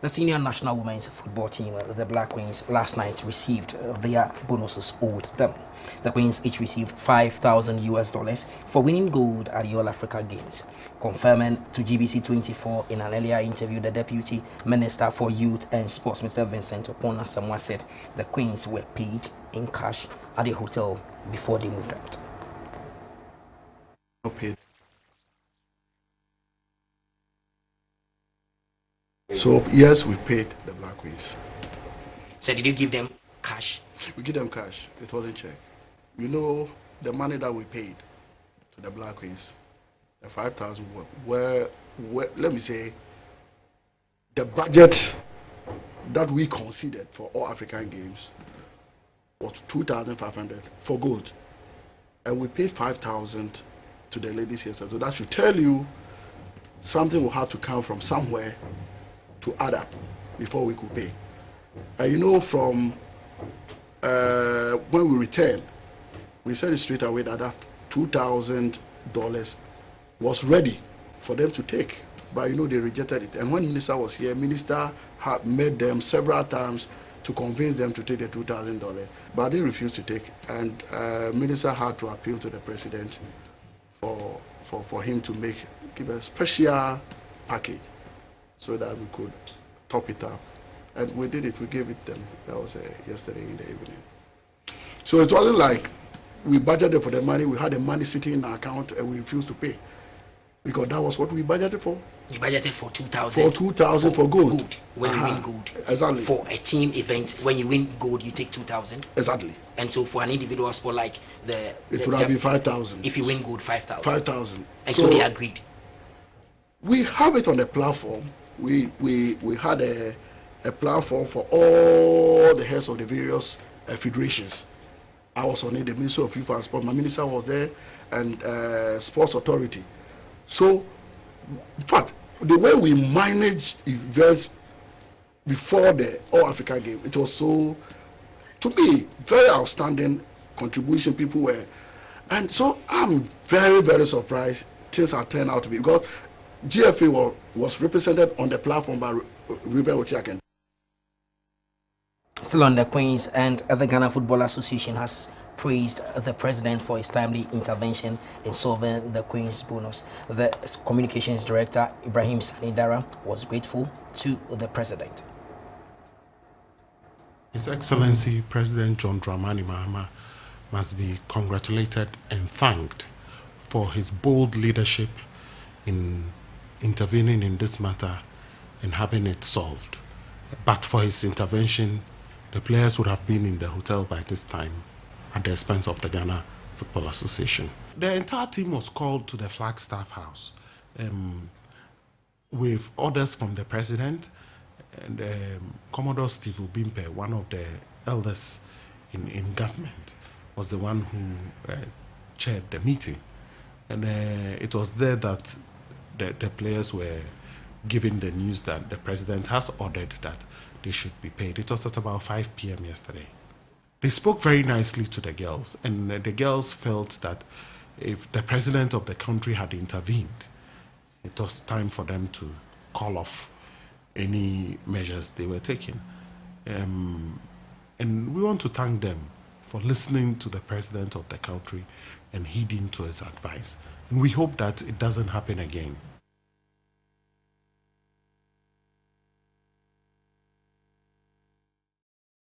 The senior national women's football team, the Black Queens, last night received their bonuses owed them. The Queens each received $5,000 for winning gold at the All Africa Games. Confirming to GBC 24 in an earlier interview, the Deputy Minister for Youth and Sports, Mr. Vincent Oppong Asamoah, said the Queens were paid in cash at the hotel before they moved out. Paid. So yes, we paid the Black Queens. So did you give them cash? We give them cash. It wasn't check. You know the money that we paid to the Black Queens, the 5,000 were let me say the budget that we considered for all African games was 2,500 for gold, and we paid 5,000 to the ladies here. So that should tell you something will have to come from somewhere to add up before we could pay. And you know, from when we returned, we said it straight away that that $2,000 was ready for them to take, but you know they rejected it. And when Minister was here, Minister had met them several times to convince them to take the $2,000, but they refused to take. And Minister had to appeal to the President for him to give a special package so that we could top it up. And we did it, we gave it them. That was yesterday in the evening. So it wasn't like we budgeted for the money, we had the money sitting in our account and we refused to pay. Because that was what we budgeted for. You budgeted for 2,000. For 2,000 for gold. When you win gold. Exactly. For a team event, when you win gold, you take 2,000. Exactly. And so for an individual sport like it would have been 5,000. If you win gold, 5,000. 5,000. And so they agreed. We have it on the platform. We had a platform for all the heads of the various federations. I was on it, the Minister of FIFA and Sport. My minister was there, and Sports Authority. So, in fact, the way we managed events before the All Africa Game, it was so, to me, very outstanding contribution people were. And so I'm very, very surprised things have turned out to be, because GFA was represented on the platform by River Ochiaken. Still on the Queens, and the Ghana Football Association has praised the President for his timely intervention in solving the Queen's bonus. The Communications Director, Ibrahim Sannie Daara, was grateful to the President. His Excellency President John Dramani Mahama must be congratulated and thanked for his bold leadership in intervening in this matter and having it solved. But for his intervention, the players would have been in the hotel by this time at the expense of the Ghana Football Association. The entire team was called to the Flagstaff House with orders from the President, and Commodore Steve Obimpe, one of the elders in government, was the one who chaired the meeting. And it was there that the players were given the news that the President has ordered that they should be paid. It was at about 5 p.m. yesterday. They spoke very nicely to the girls, and the girls felt that if the President of the country had intervened, it was time for them to call off any measures they were taking. And we want to thank them for listening to the President of the country and heeding to his advice. And we hope that it doesn't happen again.